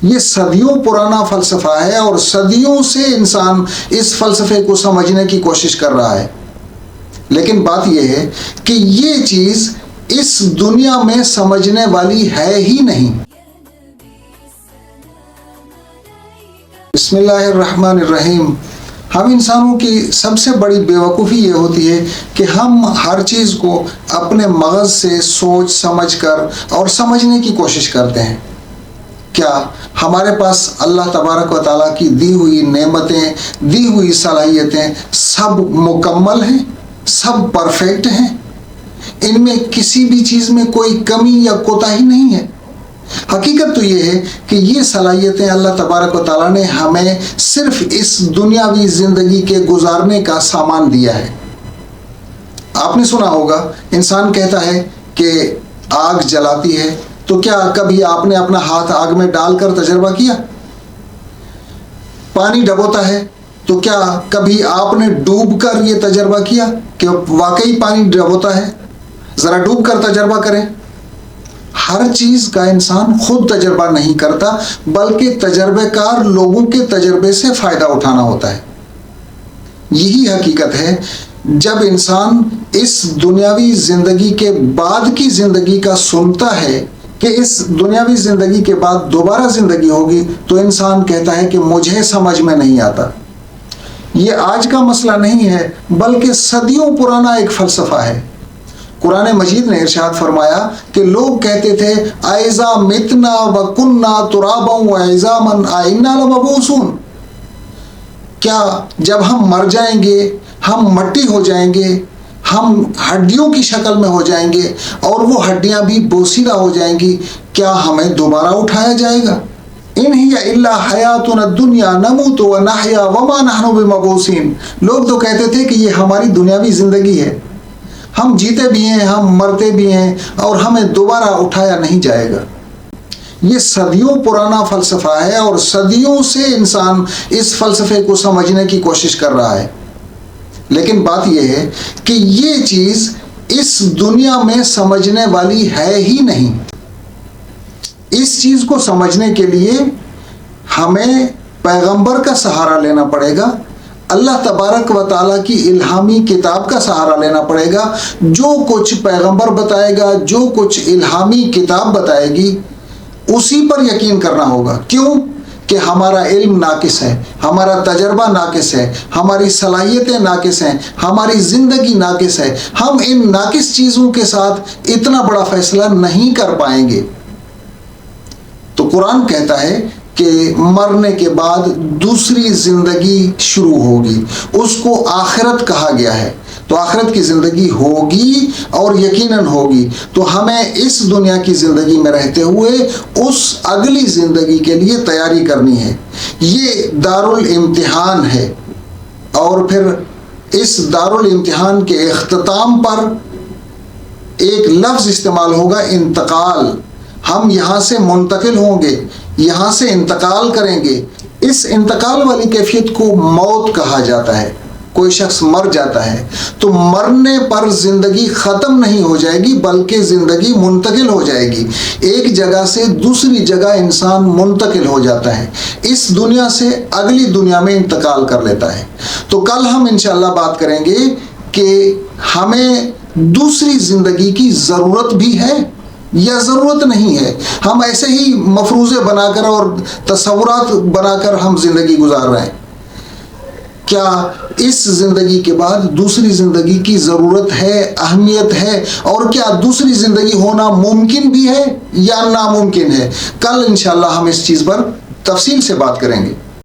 یہ صدیوں پرانا فلسفہ ہے اور صدیوں سے انسان اس فلسفے کو سمجھنے کی کوشش کر رہا ہے، لیکن بات یہ ہے کہ یہ چیز اس دنیا میں سمجھنے والی ہے ہی نہیں۔ بسم اللہ الرحمن الرحیم۔ ہم انسانوں کی سب سے بڑی بیوقوفی یہ ہوتی ہے کہ ہم ہر چیز کو اپنے مغز سے سوچ سمجھ کر اور سمجھنے کی کوشش کرتے ہیں۔ کیا ہمارے پاس اللہ تبارک و تعالیٰ کی دی ہوئی نعمتیں، دی ہوئی صلاحیتیں سب مکمل ہیں، سب پرفیکٹ ہیں؟ ان میں کسی بھی چیز میں کوئی کمی یا کوتاہی نہیں ہے؟ حقیقت تو یہ ہے کہ یہ صلاحیتیں اللہ تبارک و تعالیٰ نے ہمیں صرف اس دنیاوی زندگی کے گزارنے کا سامان دیا ہے۔ آپ نے سنا ہوگا انسان کہتا ہے کہ آگ جلاتی ہے، تو کیا کبھی آپ نے اپنا ہاتھ آگ میں ڈال کر تجربہ کیا؟ پانی ڈبوتا ہے، تو کیا کبھی آپ نے ڈوب کر یہ تجربہ کیا کہ واقعی پانی ڈبوتا ہے؟ ذرا ڈوب کر تجربہ کریں۔ ہر چیز کا انسان خود تجربہ نہیں کرتا، بلکہ تجربہ کار لوگوں کے تجربے سے فائدہ اٹھانا ہوتا ہے۔ یہی حقیقت ہے جب انسان اس دنیاوی زندگی کے بعد کی زندگی کا سنتا ہے کہ اس دنیاوی زندگی کے بعد دوبارہ زندگی ہوگی، تو انسان کہتا ہے کہ مجھے سمجھ میں نہیں آتا۔ یہ آج کا مسئلہ نہیں ہے، بلکہ صدیوں پرانا ایک فلسفہ ہے۔ قرآن مجید نے ارشاد فرمایا کہ لوگ کہتے تھے اَإِذَا مِتْنَا وَكُنَّا تُرَابًا وَعِظَامًا أَإِنَّا لَمَبْعُوثُونَ، کیا جب ہم مر جائیں گے، ہم مٹی ہو جائیں گے، ہم ہڈیوں کی شکل میں ہو جائیں گے اور وہ ہڈیاں بھی بوسیدہ ہو جائیں گی، کیا ہمیں دوبارہ اٹھایا جائے گا؟ إِنْ هِيَ إِلَّا حَيَاتُنَا الدُّنْيَا نَمُوتُ وَنَحْيَا وَمَا نَحْنُ بِمَبْعُوثِينَ۔ لوگ تو کہتے تھے کہ یہ ہماری دنیاوی زندگی ہے، ہم جیتے بھی ہیں، ہم مرتے بھی ہیں اور ہمیں دوبارہ اٹھایا نہیں جائے گا۔ یہ صدیوں پرانا فلسفہ ہے اور صدیوں سے انسان اس فلسفے کو سمجھنے کی کوشش کر رہا ہے، لیکن بات یہ ہے کہ یہ چیز اس دنیا میں سمجھنے والی ہے ہی نہیں۔ اس چیز کو سمجھنے کے لیے ہمیں پیغمبر کا سہارا لینا پڑے گا، اللہ تبارک و تعالیٰ کی الہامی کتاب کا سہارا لینا پڑے گا۔ جو کچھ پیغمبر بتائے گا، جو کچھ الہامی کتاب بتائے گی، اسی پر یقین کرنا ہوگا۔ کیوں؟ کہ ہمارا علم ناقص ہے، ہمارا تجربہ ناقص ہے، ہماری صلاحیتیں ناقص ہیں، ہماری زندگی ناقص ہے۔ ہم ان ناقص چیزوں کے ساتھ اتنا بڑا فیصلہ نہیں کر پائیں گے۔ تو قرآن کہتا ہے کہ مرنے کے بعد دوسری زندگی شروع ہوگی، اس کو آخرت کہا گیا ہے۔ تو آخرت کی زندگی ہوگی اور یقیناً ہوگی، تو ہمیں اس دنیا کی زندگی میں رہتے ہوئے اس اگلی زندگی کے لیے تیاری کرنی ہے۔ یہ دارالامتحان ہے، اور پھر اس دارالامتحان کے اختتام پر ایک لفظ استعمال ہوگا، انتقال۔ ہم یہاں سے منتقل ہوں گے، یہاں سے انتقال کریں گے۔ اس انتقال والی کیفیت کو موت کہا جاتا ہے۔ کوئی شخص مر جاتا ہے تو مرنے پر زندگی ختم نہیں ہو جائے گی، بلکہ زندگی منتقل ہو جائے گی۔ ایک جگہ سے دوسری جگہ انسان منتقل ہو جاتا ہے، اس دنیا سے اگلی دنیا میں انتقال کر لیتا ہے۔ تو کل ہم انشاءاللہ بات کریں گے کہ ہمیں دوسری زندگی کی ضرورت بھی ہے یا ضرورت نہیں ہے۔ ہم ایسے ہی مفروضے بنا کر اور تصورات بنا کر ہم زندگی گزار رہے ہیں۔ کیا اس زندگی کے بعد دوسری زندگی کی ضرورت ہے، اہمیت ہے، اور کیا دوسری زندگی ہونا ممکن بھی ہے یا ناممکن ہے؟ کل انشاءاللہ ہم اس چیز پر تفصیل سے بات کریں گے۔